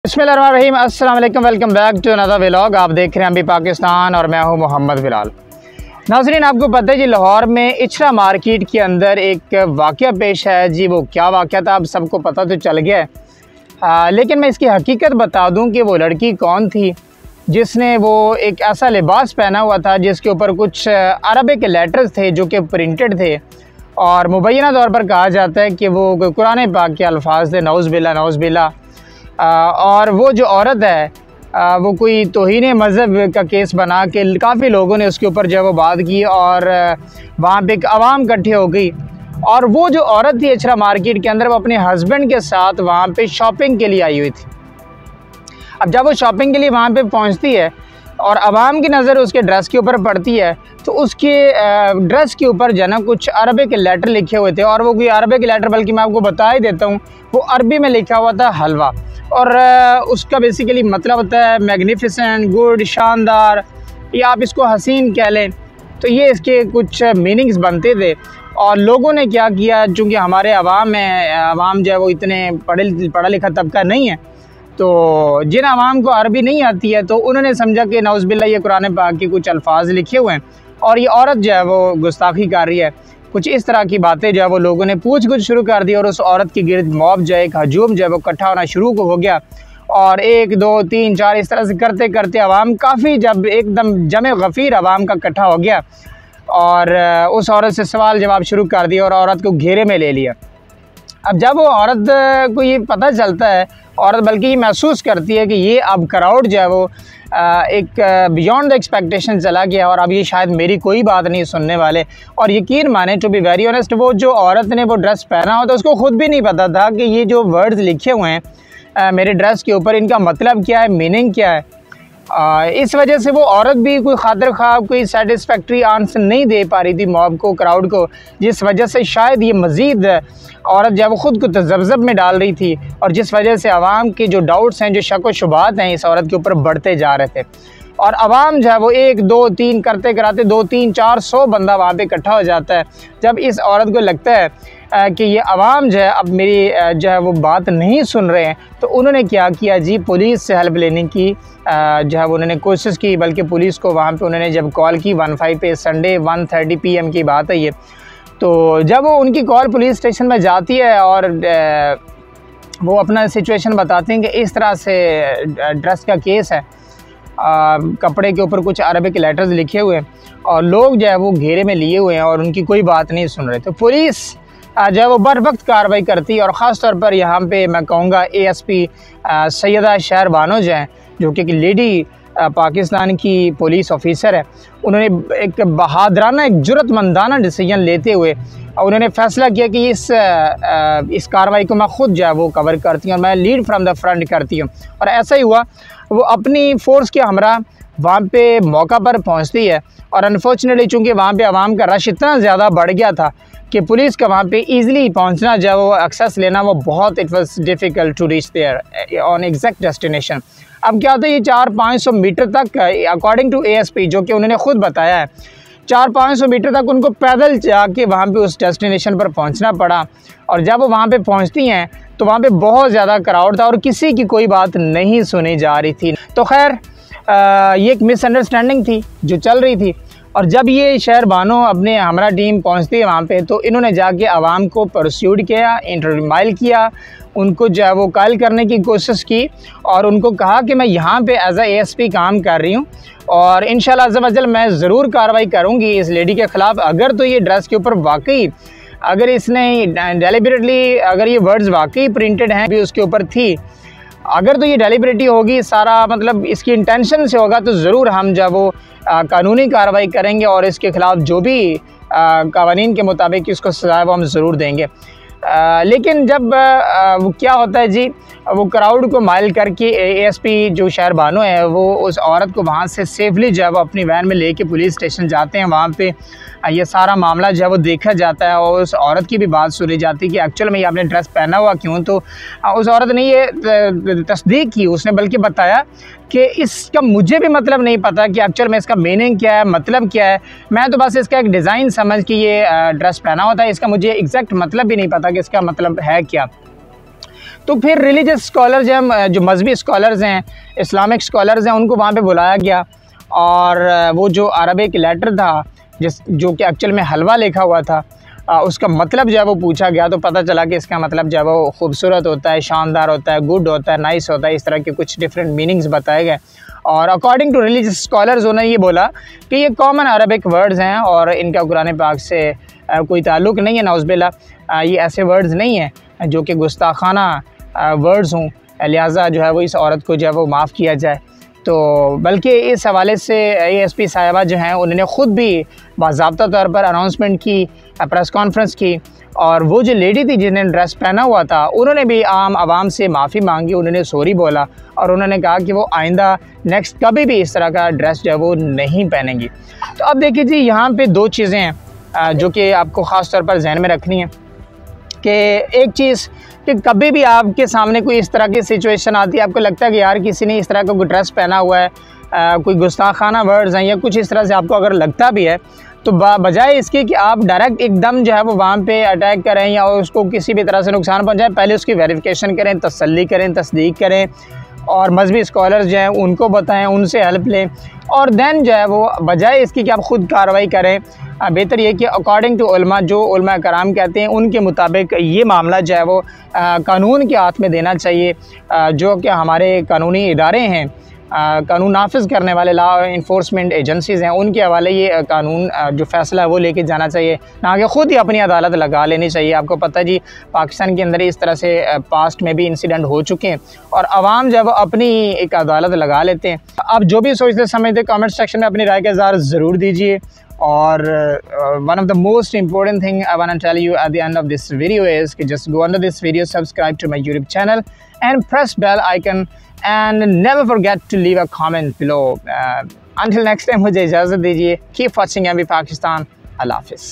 बिस्मिल्लाहिर्रहमानिर्रहीम, अस्सलाम वालेकुम, welcome back to another vlog. आप देख रहे हैं अभी पाकिस्तान और मैं हूं मोहम्मद बिलाल। नाज़रीन, आपको पता है जी, लाहौर में इचरा मार्केट के अंदर एक वाक़या पेश है जी। वो क्या वाक़या था आप सबको पता तो चल गया है, लेकिन मैं इसकी हकीकत बता दूं कि वो लड़की कौन थी जिसने वो एक ऐसा लिबास पहना हुआ था जिसके ऊपर कुछ अरबिक लेटर्स थे जो कि प्रिंटेड थे, और मुबैना तौर पर कहा जाता है कि वो कुरान पाक के अल्फाज थे, नौज़ बिल्ला। और वो जो औरत है वो कोई तौहीन मज़हब का केस बना के काफ़ी लोगों ने उसके ऊपर जो है वो बात की, और वहाँ पे एक आवाम इकट्ठी हो गई। और वो जो औरत थी इचरा मार्केट के अंदर, वो अपने हस्बैंड के साथ वहाँ पे शॉपिंग के लिए आई हुई थी। अब जब वो शॉपिंग के लिए वहाँ पे पहुँचती है और आवाम की नज़र उसके ड्रेस के ऊपर पड़ती है, तो उसके ड्रेस के ऊपर जो है ना कुछ अरबिक लेटर लिखे हुए थे। और वो कोई अरबिक लेटर, बल्कि मैं आपको बता ही देता हूँ, वो अरबी में लिखा हुआ था हलवा, और उसका बेसिकली मतलब होता है मैग्निफिसेंट, गुड, शानदार, या आप इसको हसीन कह लें। तो ये इसके कुछ मीनिंग्स बनते थे। और लोगों ने क्या किया, चूँकि हमारे अवाम है, अवाम जो है वो इतने पढ़ा लिखा तबका नहीं है, तो जिन अवाम को अरबी नहीं आती है तो उन्होंने समझा कि नौज़ बिल्ला ये कुरान पाक के कुछ अल्फाज लिखे हुए हैं और ये औरत जो है वो गुस्ताखी कर रही है। कुछ इस तरह की बातें जो है वो लोगों ने पूछ शुरू कर दी, और उस औरत के गिर्द मॉब जो है, एक हजूम जो है वो इकट्ठा होना शुरू हो गया। और 1 2 3 4 इस तरह से करते करते अवाम काफ़ी, जब एकदम जमे गफ़ीर अवाम का इकट्ठा हो गया, और उस औरत से सवाल जवाब शुरू कर दिया और औरत को घेरे में ले लिया। अब जब वो औरत को ये पता चलता है, औरत बल्कि ये महसूस करती है कि ये अब क्राउड जो है वो एक बियॉन्ड द एक्सपेक्टेशन चला गया, और अब ये शायद मेरी कोई बात नहीं सुनने वाले। और यकीन माने, टू बी वेरी ऑनेस्ट, वो जो औरत ने वो ड्रेस पहना हो तो उसको ख़ुद भी नहीं पता था कि ये जो वर्ड्स लिखे हुए हैं मेरे ड्रेस के ऊपर, इनका मतलब क्या है, मीनिंग क्या है। इस वजह से वो औरत भी कोई खातिर ख्वाह कोई सेटिस्फैक्ट्री आंसर नहीं दे पा रही थी मॉब को, क्राउड को, जिस वजह से शायद ये मज़ीद औरत जो है वो ख़ुद को तज़ब्ज़ब में डाल रही थी, और जिस वजह से आवाम के जो डाउट्स हैं, जो शक व शुबात हैं, इस औरत के ऊपर बढ़ते जा रहे थे। और आवाम जो है वो 1 2 3 करते कराते 2 3 4 100 बंदा वहाँ पे इकट्ठा हो जाता है। जब इस औरत को लगता है कि ये आवाम जो है अब मेरी जो है वो बात नहीं सुन रहे हैं, तो उन्होंने क्या किया जी, पुलिस से हेल्प लेने की जो है वो उन्होंने कोशिश की। बल्कि पुलिस को वहाँ पे उन्होंने जब कॉल की 15 पे, संडे 1:30 PM की बात है ये, तो जब वो उनकी कॉल पुलिस स्टेशन में जाती है और वो अपना सिचुएशन बताते हैं कि इस तरह से ड्रेस का केस है, कपड़े के ऊपर कुछ अरबिक लेटर्स लिखे हुए हैं और लोग जो है वो घेरे में लिए हुए हैं और उनकी कोई बात नहीं सुन रहे, तो पुलिस जो है वो बर वक्त कार्रवाई करती है। और ख़ास तौर पर यहाँ पे मैं कहूँगा ASP सैयदा शहर बानो जो हैं, जो कि एक लेडी पाकिस्तान की पुलिस ऑफिसर है, उन्होंने एक बहादराना, एक जुर्रतमंदाना डिसीजन लेते हुए उन्होंने फ़ैसला किया कि इस कार्रवाई को मैं ख़ुद जो है वो कवर करती हूँ और मैं लीड फ्रॉम द फ्रंट करती हूँ। और ऐसा ही हुआ, वो अपनी फ़ोर्स के हमरा वहाँ पे मौका पर पहुँचती है, और अनफॉर्चुनेटली चूँकि वहाँ पे आवाम का रश इतना ज़्यादा बढ़ गया था कि पुलिस का वहाँ पे ईज़िली पहुँचना जो है वो एक्सेस लेना वो बहुत, it was difficult to reach there on exact destination. अब क्या होता है, ये 400-500 मीटर तक, अकॉर्डिंग टू ASP जो कि उन्होंने ख़ुद बताया है, 400-500 मीटर तक उनको पैदल जाके वहाँ पे उस डेस्टिनेशन पर पहुँचना पड़ा। और जब वो वहाँ पे पहुँचती हैं तो वहाँ पे बहुत ज़्यादा क्राउड था और किसी की कोई बात नहीं सुनी जा रही थी। तो खैर ये एक मिसअंडरस्टैंडिंग थी जो चल रही थी। और जब ये शहर बानो अपने हमारा टीम पहुंचती है वहाँ पे, तो इन्होंने जाके आवाम को परस्यूड किया, इंटरमाइल किया, उनको जो है वो कायल करने की कोशिश की, और उनको कहा कि मैं यहाँ पे एज ASP काम कर रही हूँ और इंशाल्लाह अज़्ज़ा वजल मैं ज़रूर कार्रवाई करूँगी इस लेडी के ख़िलाफ़। अगर तो ये ड्रेस के ऊपर वाकई, अगर इसने डेलिबरेटली, अगर ये वर्ड्स वाकई प्रिंटेड हैं भी उसके ऊपर थी, अगर तो ये डेलिबरेटली होगी, सारा मतलब इसकी इंटेंशन से होगा, तो ज़रूर हम जब वो कानूनी कार्रवाई करेंगे और इसके ख़िलाफ़ जो भी कानून के मुताबिक इसको सज़ा है वो हम ज़रूर देंगे। लेकिन जब वो क्या होता है जी, वो क्राउड को माइल करके ASP जो शहर बानो है वो उस औरत को वहाँ से सेफली जो है वो अपनी वैन में लेके पुलिस स्टेशन जाते हैं। वहाँ पे ये सारा मामला जो है वो देखा जाता है और उस औरत की भी बात सुनी जाती है कि एक्चुअल में ये आपने ड्रेस पहना हुआ क्यों। तो उस औरत ने ये तस्दीक की, उसने बल्कि बताया कि इसका मुझे भी मतलब नहीं पता कि एक्चुअल में इसका मीनिंग क्या है, मतलब क्या है। मैं तो बस इसका एक डिज़ाइन समझ के ये ड्रेस पहना होता है, इसका मुझे एग्जैक्ट मतलब भी नहीं पता कि इसका मतलब है क्या। तो फिर रिलीजियस स्कॉलर्स हैं, जो मजहबी स्कॉलर्स हैं, इस्लामिक स्कॉलर्स हैं, उनको वहाँ पे बुलाया गया और वो जो अरबिक लेटर था जो कि एक्चुअल में हलवा लिखा हुआ था, उसका मतलब जो है वो पूछा गया। तो पता चला कि इसका मतलब जो है वो खूबसूरत होता है, शानदार होता है, गुड होता है, नाइस होता है। इस तरह के कुछ डिफरेंट मीनिंग्स बताए गए और अकॉर्डिंग टू रिलीजियस स्कॉलर्स उन्होंने ये बोला कि ये कॉमन अरबिक वर्ड्स हैं और इनका कुरान पाक से कोई ताल्लुक़ नहीं है। नाउज़ुबिल्लाह, ये ऐसे वर्ड्स नहीं हैं जो कि गुस्ताखाना वर्ड्स हों, लिहाजा जो है वो इस औरत को जो है वो माफ़ किया जाए। तो बल्कि इस हवाले से ASP साहिबा जो हैं उन्होंने ख़ुद भी बाज़ाब्ता तौर पर अनाउंसमेंट की, प्रेस कॉन्फ्रेंस की, और वो जो लेडी थी जिसने ड्रेस पहना हुआ था उन्होंने भी आम आवाम से माफ़ी मांगी, उन्होंने सॉरी बोला और उन्होंने कहा कि वो आइंदा नेक्स्ट कभी भी इस तरह का ड्रेस जो है वो नहीं पहनेंगी। तो अब देखिए जी, यहाँ पे दो चीज़ें हैं जो कि आपको ख़ास तौर पर जहन में रखनी है कि एक चीज़ कि कभी भी आपके सामने कोई इस तरह की सिचुएशन आती है, आपको लगता है कि यार किसी ने इस तरह का कोई ड्रेस पहना हुआ है, कोई गुस्ताखाना वर्ड्स हैं या कुछ इस तरह से आपको अगर लगता भी है, तो बजाय इसके कि आप डायरेक्ट एकदम जो है वो वहाँ पे अटैक करें या उसको किसी भी तरह से नुकसान पहुँचाएं, पहले उसकी वेरिफिकेशन करें, तसल्ली करें, तस्दीक करें और मजहबी स्कॉलर्स जो हैं उनको बताएं, उनसे हेल्प लें और देन जो है वो बजाय इसकी कि आप ख़ुद कार्रवाई करें, बेहतर ये कि अकॉर्डिंग टू उलमा, जो उलमा कराम कहते हैं उनके मुताबिक ये मामला जो है वो कानून के हाथ में देना चाहिए। जो कि हमारे कानूनी इदारे हैं, कानून नाफिज करने वाले लॉ इन्फोर्समेंट एजेंसीज़ हैं, उनके हवाले ये कानून जो फ़ैसला है वो लेके जाना चाहिए, ना कि ख़ुद ही अपनी अदालत लगा लेनी चाहिए। आपको पता है जी, पाकिस्तान के अंदर इस तरह से पास्ट में भी इंसिडेंट हो चुके हैं और आवाम जब अपनी एक अदालत लगा लेते हैं। आप जो भी सोचते समझते कमेंट सेक्शन में अपनी राय का इज़हार ज़रूर दीजिए। और one of the most important thing I want to tell you at the end of this video is कि just go under this video, subscribe to my YouTube channel and press bell icon and never forget to leave a comment below. Until next time, मुझे इजाज़त दीजिए। Keep watching MB Pakistan. Allah Hafiz.